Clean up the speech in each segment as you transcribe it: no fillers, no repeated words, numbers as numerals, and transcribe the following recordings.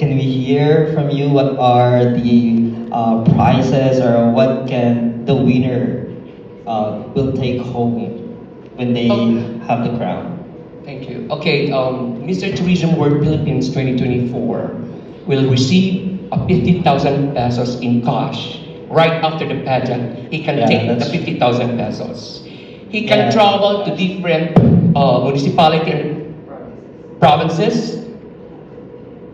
can we hear from you what are the prizes or what can the winner will take home when they have the crown? Thank you. Okay, Mr. Tourism World Philippines 2024 will receive a 50,000 pesos in cash right after the pageant. He can Yeah, take the that's- 50,000 pesos. He can Yeah. travel to different municipality and provinces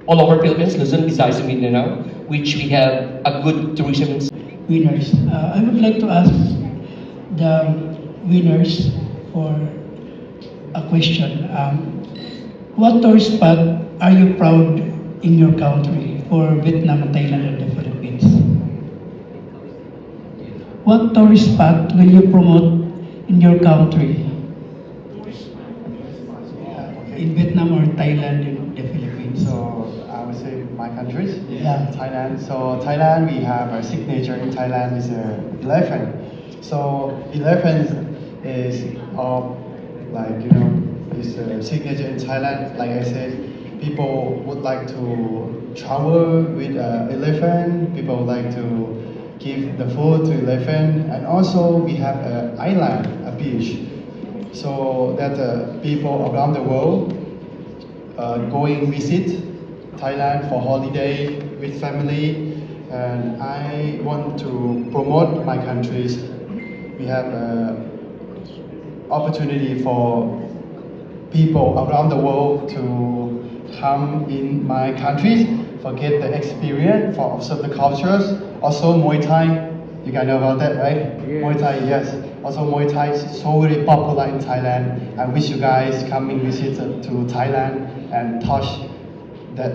all over Philippines, Luzon, Visayas, and Mindanao, which we have a good tourism. Winners. I would like to ask the winners for a question. What tourist spot are you proud in your country for Vietnam, Thailand, and the Philippines? What tourist spot will you promote in your country? In Vietnam or Thailand and the Philippines? So I would say my countries. Yeah. Thailand. So Thailand, we have a signature in Thailand is elephant. So elephant is like is a signature in Thailand. Like I said, people would like to travel with elephant. People would like to give the food to elephant, and also we have an island, a beach, so that people around the world going visit Thailand for holiday with family. And I want to promote my countries. We have opportunity for people around the world to come in my countries, for get the experience, for observe the cultures. Also Muay Thai, you guys know about that, right? Yes. Muay Thai, yes. Also Muay Thai is so very popular in Thailand. I wish you guys coming visit to Thailand and touch that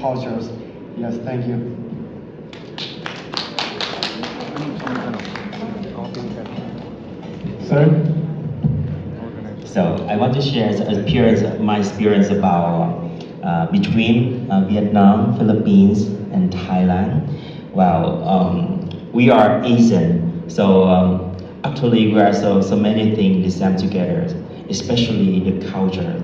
cultures. Yes, thank you. Sir? So I want to share my experience about between Vietnam, Philippines, and Thailand. Well, we are Asian, so actually we are so many things descend together, especially the culture,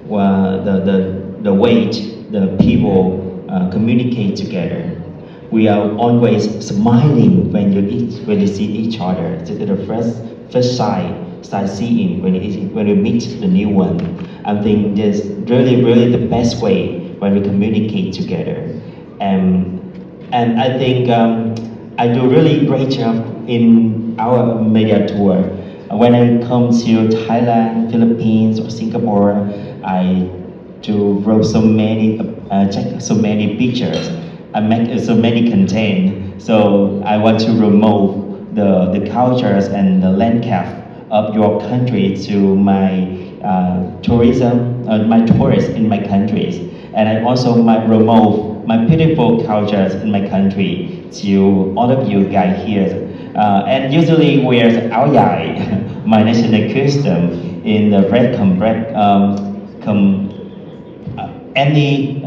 the way the people communicate together. We are always smiling when you see each other. This is the first sightseeing when we meet the new one. I think this really the best way when we communicate together. And I think I do really great job in our media tour. When I come to Thailand, Philippines, or Singapore, I do wrote so many check so many pictures. I make so many content. So I want to remove the cultures and the landscape of your country to my tourism, my tourists in my countries, and I also might remove my beautiful cultures in my country to all of you guys here. And usually wears áo dài, my national custom in the red any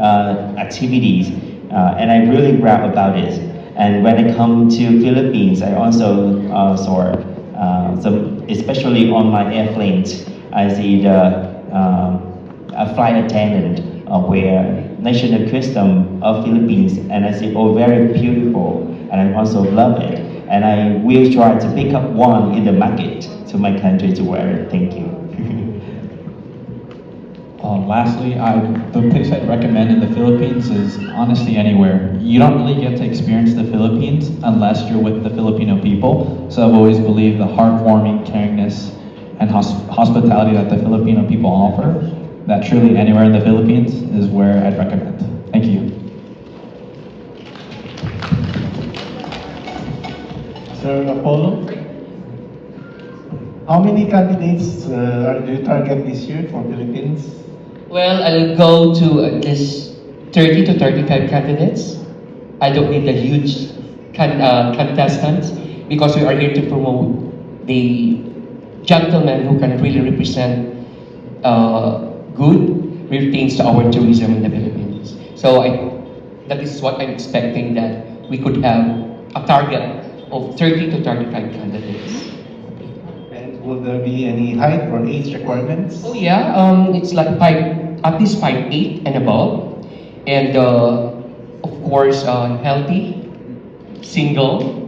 activities, and I'm really proud about it. And when I come to Philippines, I also saw some, especially on my airplane, I see a flight attendant wear national custom of Philippines, and I see very beautiful, and I also love it. And I will try to pick up one in the market to my country to wear it. Thank you. Lastly, the place I'd recommend in the Philippines is honestly anywhere. You don't really get to experience the Philippines unless you're with the Filipino people. So I've always believed the heartwarming, caringness, and hospitality that the Filipino people offer, that truly anywhere in the Philippines is where I'd recommend. Thank you. Sir Apollo, how many candidates do you target this year for Philippines? Well, I'll go to at least 30 to 35 candidates. I don't need a huge contestants because we are here to promote the gentlemen who can really represent good things to our tourism in the Philippines. So that is what I'm expecting, that we could have a target of 30 to 35 candidates. And will there be any height or age requirements? Oh yeah, it's like at least 5'8" and above. and of course healthy, single,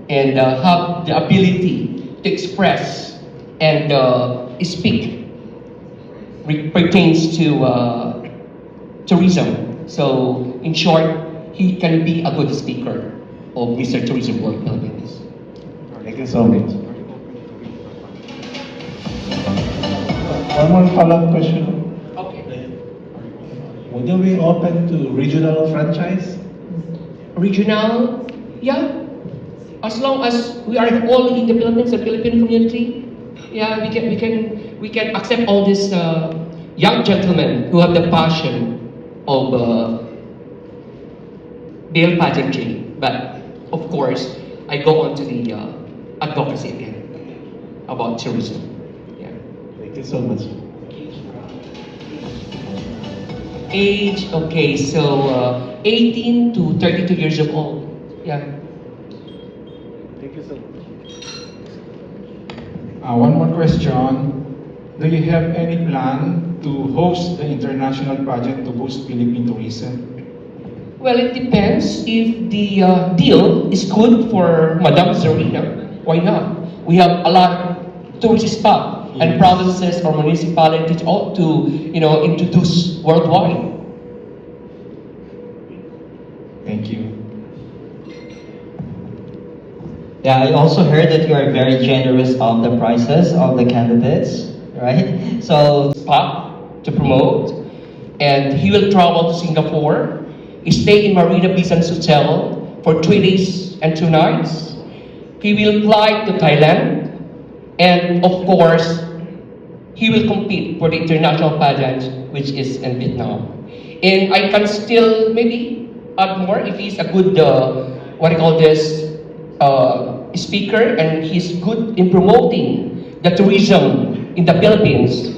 and have the ability to express and speak pertains to tourism. So, in short, he can be a good speaker of Mr. Tourism World Philippines. Thank you so much. One more follow-up question. Okay. Would you be open to regional franchise? Regional, yeah. As long as we are all in the Philippines, the Philippine community, yeah, we can accept all these young gentlemen who have the passion of male pageantry. But of course, I go on to the advocacy again about tourism. Yeah. Thank you so much. Age, okay, so 18 to 32 years of old. Yeah. Thank you so much. One more question. Do you have any plan to host the international pageant to boost Philippine tourism? Well, it depends. If the deal is good for Madame Zarina, why not? We have a lot of tourist spots and provinces or municipalities ought to, introduce worldwide. Thank you. Yeah, I also heard that you are very generous on the prices of the candidates, right? So, Spot to promote, and he will travel to Singapore, stay in Marina Bay Sands Hotel for 3 days and 2 nights. He will fly to Thailand, and of course, he will compete for the international pageant, which is in Vietnam. And I can still maybe add more if he's a good, speaker, and he's good in promoting the tourism in the Philippines.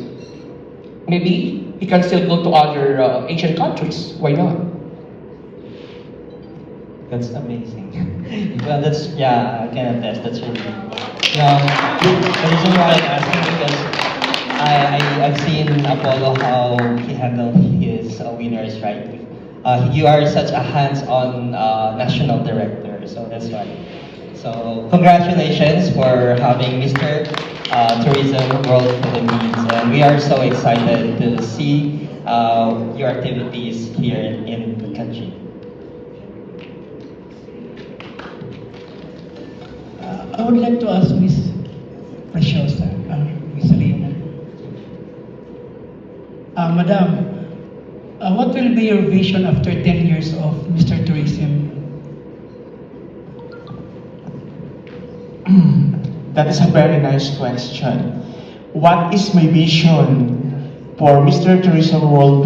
Maybe he can still go to other Asian countries. Why not? that's amazing. Well, I can attest, that's really, the reason why I'm asking because I've seen Apollo how he handled his winners, right? You are such a hands-on national director, so that's why. So congratulations for having Mr. Tourism World Philippines, and we are so excited to see your activities here in the country. I would like to ask Ms. Preciosa, Ms. Rina. Madam, what will be your vision after 10 years of Mr. Tourism? That is a very nice question. What is my vision for Mr. Tourism World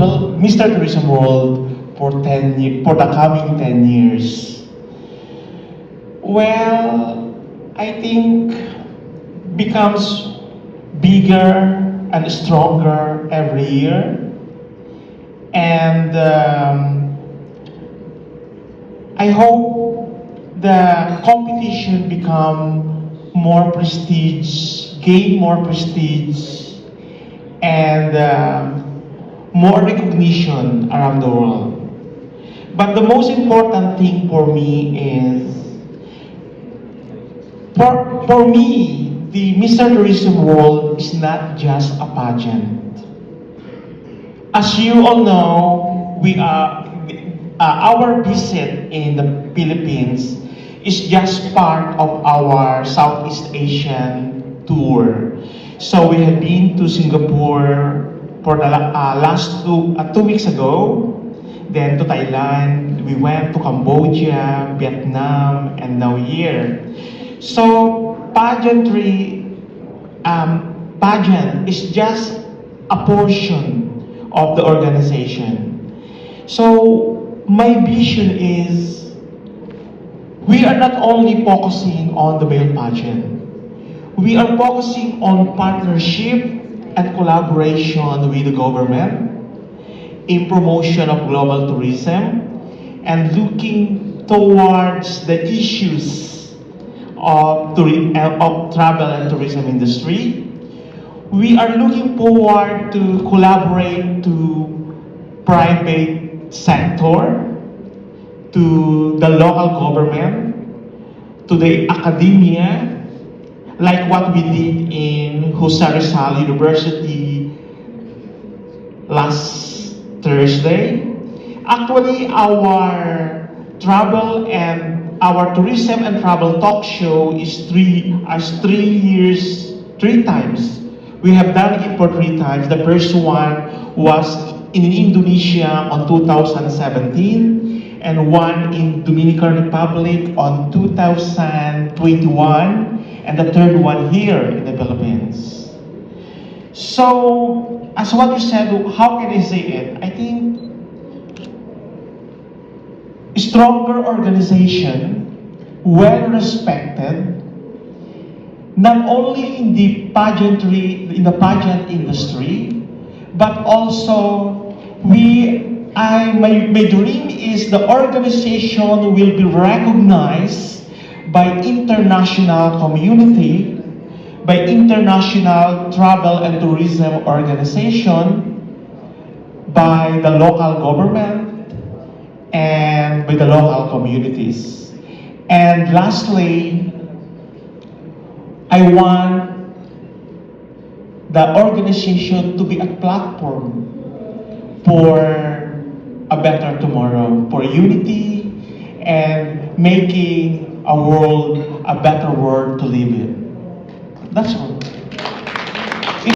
for the coming 10 years? Well, I think becomes bigger and stronger every year, and I hope the competition become more prestige, gain more prestige, and more recognition around the world. But the most important thing for me is, for me, the Mr. Tourism World is not just a pageant. As you all know, our visit in the Philippines is just part of our Southeast Asian tour. So we have been to Singapore for the last 2 weeks ago, then to Thailand, we went to Cambodia, Vietnam, and now here. So pageant is just a portion of the organization. So my vision is, we are not only focusing on the male pageant, we are focusing on partnership and collaboration with the government in promotion of global tourism and looking towards the issues of travel and tourism industry. We are looking forward to collaborate to private sector, to the local government, to the academia, like what we did in Jose Rizal University last Thursday. Actually, our travel and our tourism and travel talk show is 3 times. We have done it for 3 times. The first one was in Indonesia on 2017 and one in Dominican Republic on 2021 and the third one here in the Philippines. So, as what you said, how can I say it? I think stronger organization, well respected, not only in the pageantry, in the pageant industry, but also my dream is the organization will be recognized by international community, by international travel and tourism organization, by the local government, and by the local communities. And lastly, I want the organization to be a platform for a better tomorrow, for unity and making a world a better world to live in. That's all.